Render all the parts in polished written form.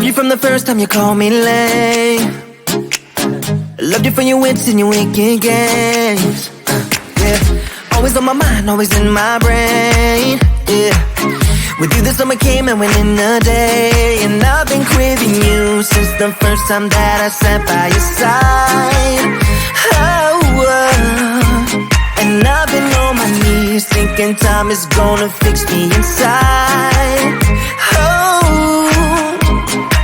Loved you from the first time you called me late. Loved you for your wits and your wicked games. Yeah, always on my mind, always in my brain. Yeah, with you the summer came and went in a day. And I've been craving you since the first time that I sat by your side. And I've been on my knees thinking time is gonna fix me inside.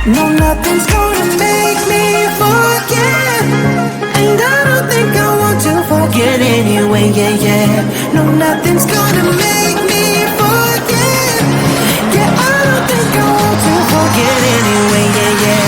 No, nothing's gonna make me forget. And I don't think I want to forget anyway, yeah. No, nothing's gonna make me forget. Yeah, I don't think I want to forget anyway, yeah.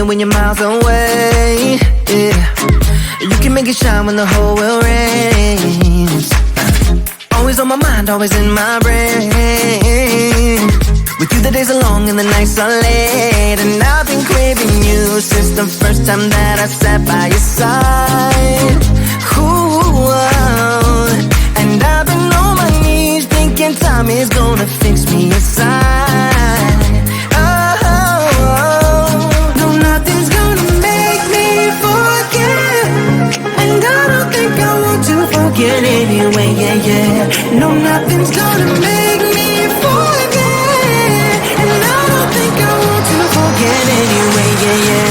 When you're miles away, yeah, you can make it shine when the whole world rains. Always on my mind, always in my brain. With you the days are long and the nights are late. And I've been craving you since the first time that I sat by your side. Ooh, and I've been on my knees thinking time is gonna fix me inside. Forget anyway, yeah. No, nothing's gonna make me forget. And I don't think I want to forget anyway, yeah.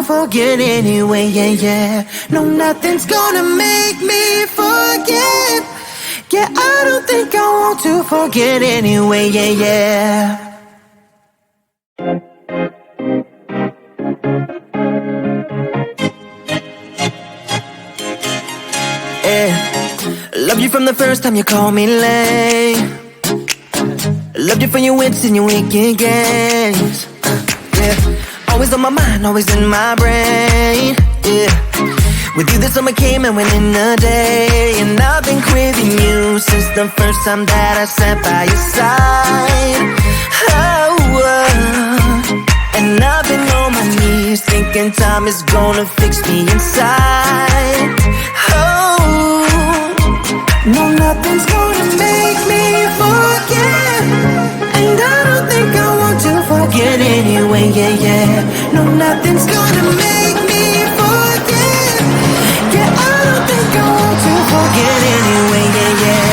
Forget anyway, yeah. No, nothing's gonna make me forget. Yeah, I don't think I want to forget anyway, yeah. Loved you from the first time you called me late. Loved you for your wits and your wicked games. Yeah, always on my mind, always in my brain. Yeah, with you the summer came and went in a day. And I've been craving you since the first time that I sat by your side. And I've been on my knees thinking time is gonna fix me inside. No, nothing's gonna make me forget. And I don't think I want to forget anyway, yeah. No, nothing's gonna make me forget. Yeah, I don't think I want to forget anyway, yeah.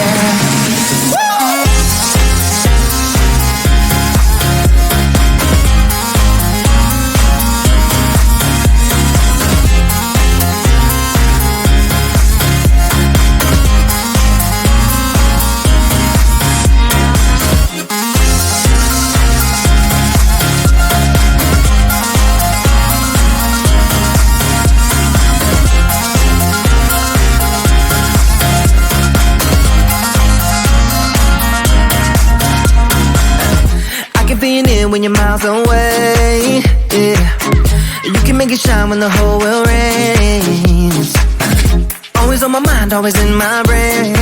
When you're miles away, yeah, you can make it shine when the whole world rains. Always on my mind, always in my brain.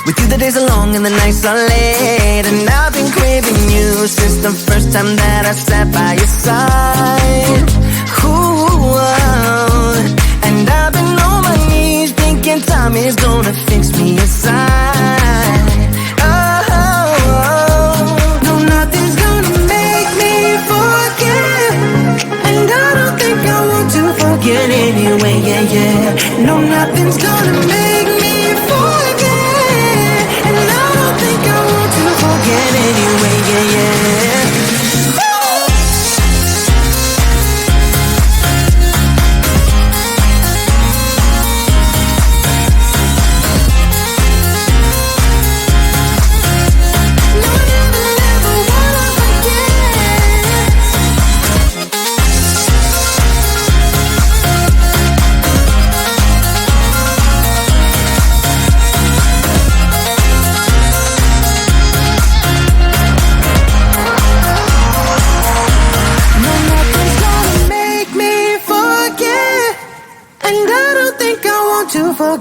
With you the days are long and the nights are late. And I've been craving you since the first time that I sat by your side. Ooh, and I've been on my knees thinking time is gonna fix me inside. Nothing's gonna make me forget. And I don't think I want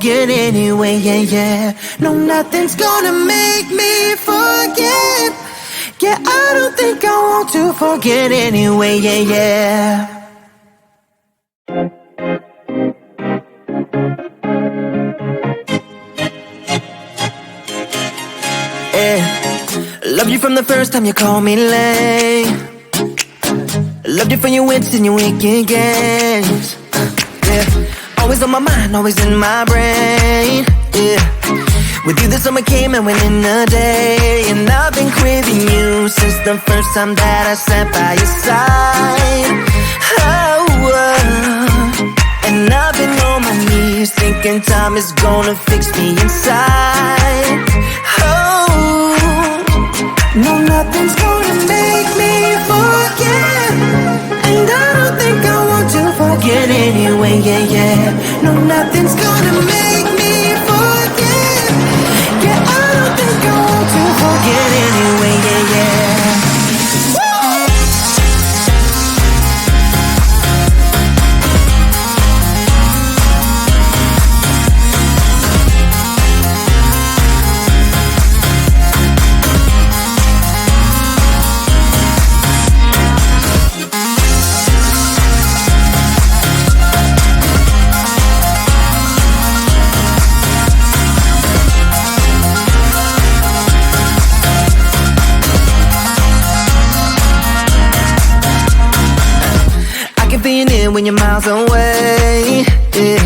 forget anyway, yeah, yeah. No, nothing's gonna make me forget. Yeah, I don't think I want to forget anyway, yeah, yeah. Yeah. Loved you from the first time you called me late. Loved you for your wits and your wicked games. Yeah. Always on my mind, always in my brain. Yeah. With you the summer came and went in a day. And I've been craving you since the first time that I sat by your side. And I've been on my knees thinking time is gonna fix me inside. No, nothing's gonna make me forget. And I don't think I want to forget anyway, yeah, yeah. No, nothing's gonna make me forget. Yeah, I don't think I want to forget anyway, yeah, yeah. When you're miles away, yeah.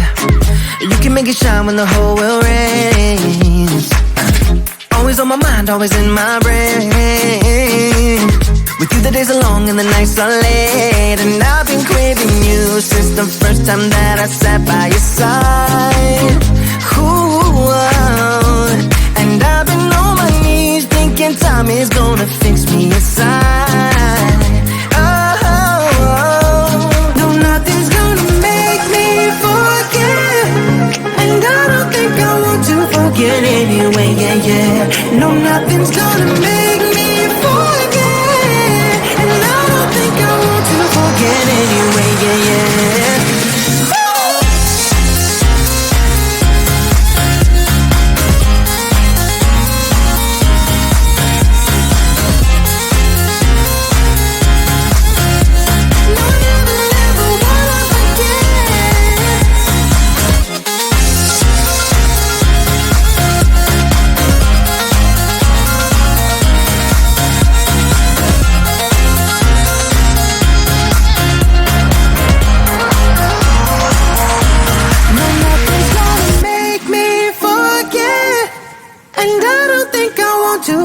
You can make it shine when the whole world rains. Always on my mind, always in my brain. With you the days are long and the nights are late. And I've been craving you since the first time that I sat by your side. Ooh, and I've been on my knees thinking time is gonna fix me inside. Forget anyway, yeah, yeah. No, nothing's gonna make me forget. And I don't think I want to forget anyway, yeah, yeah.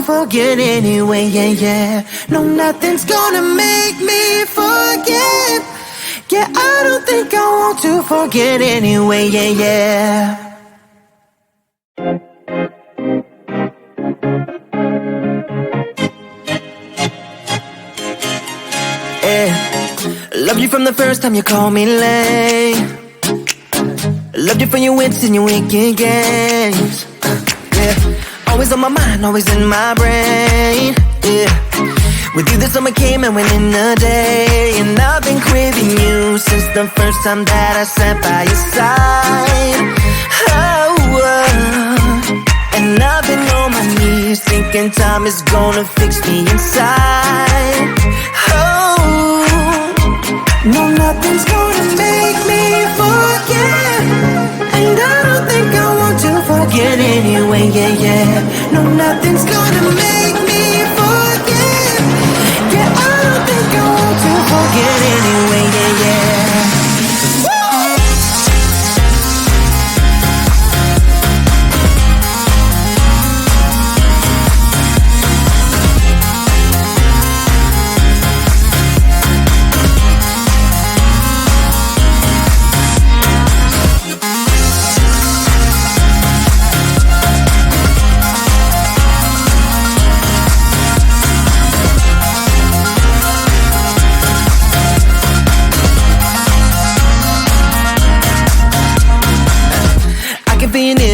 Forget anyway, yeah, yeah. No, nothing's gonna make me forget. Yeah, I don't think I want to forget anyway, yeah, yeah. Yeah. Loved you from the first time you called me late. Loved you for your wits and your wicked games. Yeah. Always on my mind, always in my brain, yeah. With you the summer came and went in a day. And I've been craving you since the first time that I sat by your side. And I've been on my knees thinking time is gonna fix me inside. No, nothing's gonna make me forget. And I don't think I want to forget anyway, yeah, yeah. No, nothing's gonna make me forget. Yeah, I don't think I want to forget anyway, yeah, yeah.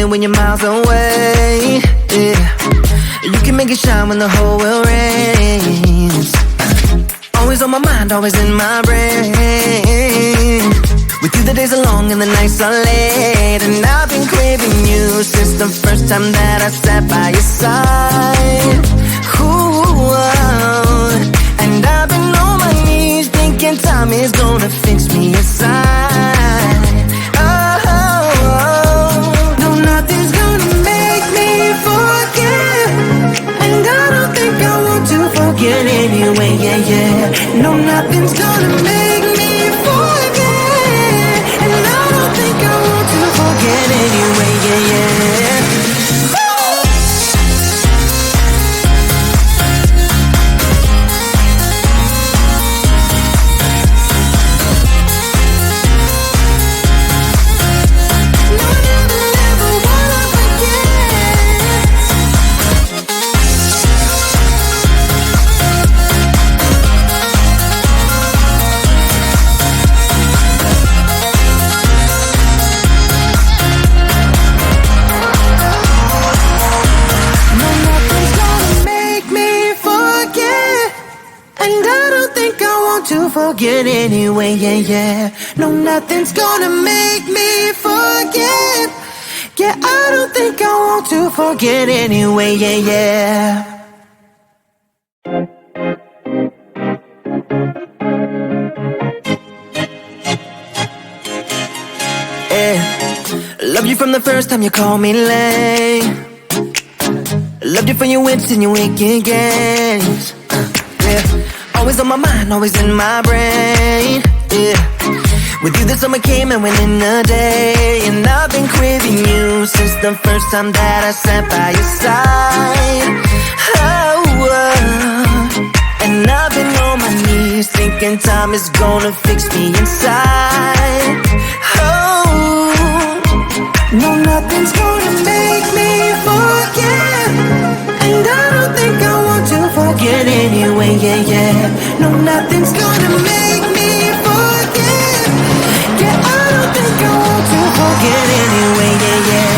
When you're miles away, yeah. You can make it shine when the whole world rains. Always on my mind, always in my brain. With you the days are long and the nights are late, and I've been craving you since the first time that I sat by your side. Ooh, and I've been on my knees thinking time is gonna fix me inside. No, nothing's gonna make me forget, and I don't think I want to forget anyway, yeah, yeah. No, nothing's gonna make me forget, and I don't think I want to forget anyway, yeah, yeah. Forget anyway, yeah, yeah. No, nothing's gonna make me forget. Yeah, I don't think I want to forget anyway, yeah, yeah. Yeah. Love you from the first time you called me late. Loved you for your wits and your wicked games. Yeah. Always on my mind, always in my brain, yeah. With you the summer came and went in a day, and I've been craving you since the first time that I sat by your side. And I've been on my knees thinking time is gonna fix me inside. No, nothing's gonna make me forget, and I don't think I want to forget anyway, yeah, yeah. No, nothing's gonna make me forget. Yeah, I don't think I want to forget anyway, yeah, yeah.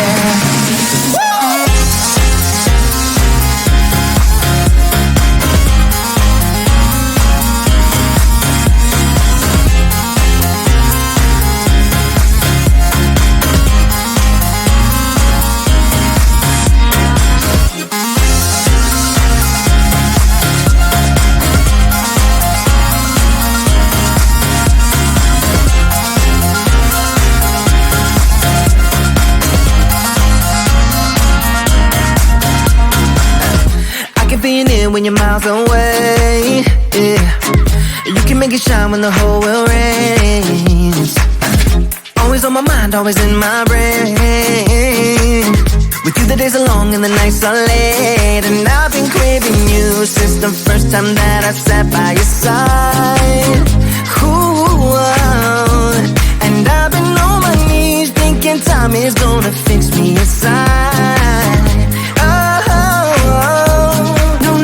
When you're miles away, yeah. You can make it shine when the whole world rains. Always on my mind, always in my brain. With you the days are long and the nights are late, and I've been craving you since the first time that I sat by your side. Ooh, and I've been on my knees thinking time is gonna fix me inside.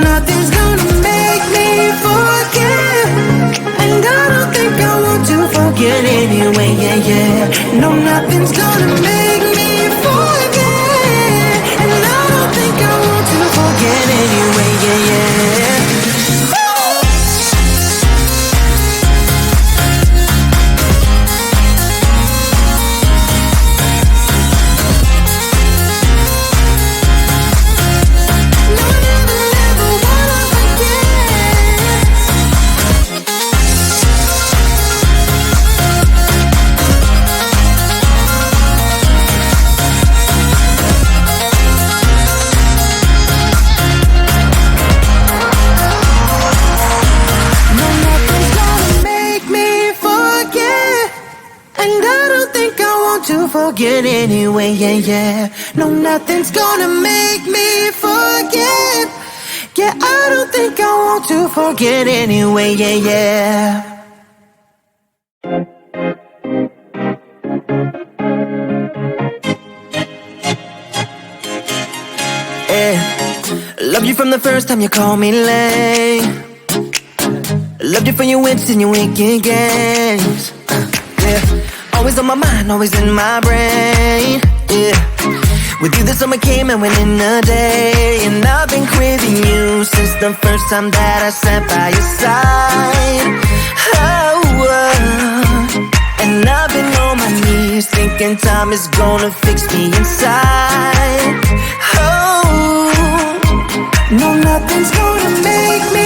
Nothing's gonna make me forget, and I don't think I want to forget anyway, yeah, yeah. No, nothing's gonna make me forget, and I don't think I want to forget anyway, yeah, yeah. Forget anyway, yeah, yeah. No, nothing's gonna make me forget. Yeah, I don't think I want to forget anyway, yeah, yeah. Yeah. Loved you from the first time you called me late. Loved you for your wits and your wicked games. Yeah. Always on my mind, always in my brain, yeah. With you the summer came and went in a day, and I've been craving you since the first time that I sat by your side. And And I've been on my knees thinking time is gonna fix me inside. Oh, no, nothing's gonna make me